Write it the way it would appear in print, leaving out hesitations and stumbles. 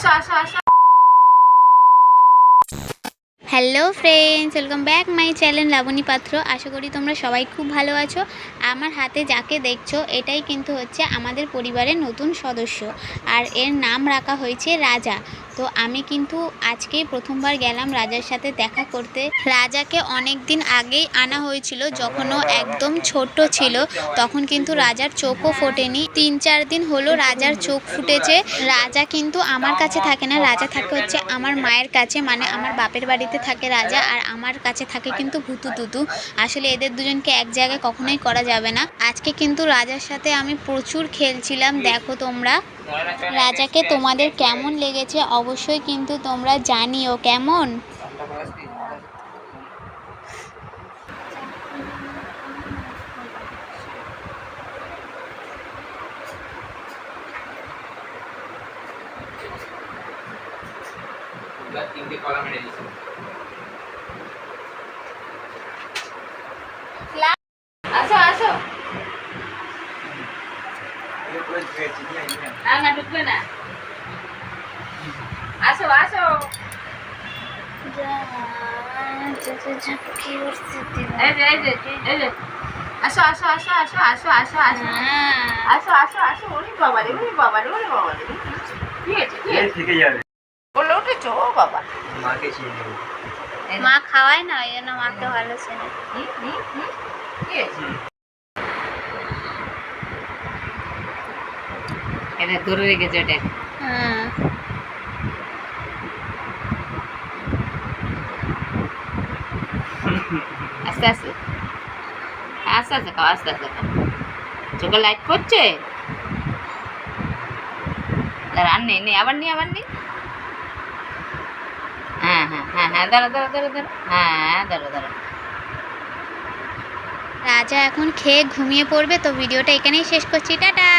আসো আসো আসো। Hello friends, welcome back my channel Laboni Patra. আশা করি তোমরা সবাই খুব ভালো আছো। আমার হাতে যাকে দেখছো এটাই কিন্তু হচ্ছে আমাদের পরিবারের নতুন সদস্য, আর এর নাম রাখা হয়েছে রাজা। তো আমি কিন্তু আজকেই প্রথমবার গেলাম রাজার সাথে দেখা করতে। রাজাকে অনেক দিন আগেই আনা হয়েছিল, যখন ও একদম ছোট ছিল। তখন কিন্তু রাজার চোখও ফোটেনি। 3-4 দিন হলো রাজার চোখ ফুটেছে। রাজা কিন্তু আমার কাছে থাকে না, রাজা থাকে হচ্ছে আমার মায়ের কাছে, মানে আমার বাপের বাড়িতে থাকে রাজা, আর আমার কাছে থাকে কিন্তু ভুতু তুতু। আসলে এদের দুজনকে এক জায়গায় কখনোই করা যাবে না। আজকে কিন্তু রাজার সাথে আমি প্রচুর খেলছিলাম, দেখো তোমরা। রাজাকে তোমাদের কেমন লেগেছে অবশ্যই কিন্তু তোমরা জানিও কেমন। আসো আসো। না না ঢুকবে না। আসো আসো। এই যে এই যে এই যে। আসো আসো আসো আসো আসো আসো আসো আসো আসো আসো। ওরে বাবা রে, ওরে বাবা রে, ওরে বাবা রে। কি হয়েছে কি হয়েছে? থেকে যাবে বলে উঠেছো ও বাবা। মাকে চিনে নেব। মা খাওয়ায় না, ওই জন্য মাকে ভালো চেনে। কি হয়েছে? এটা ধরে রেখেছে ওটা। হ্যাঁ, আস্তে আস্তে আস্তে আস্তে খাও, আস্তে আস্তে খাও। চোখে লাইট পড়ছে। আর নেই নেই, আবার নি আবার নি। হ্যাঁ হ্যাঁ হ্যাঁ হ্যাঁ, দাঁড়া দাঁড়া দাঁড়া দাঁড়া। হ্যাঁ দাঁড়া দাঁড়া। রাজা এখন খেয়ে ঘুমিয়ে পড়বে। তো ভিডিওটা এখানেই শেষ করছি, টাটা।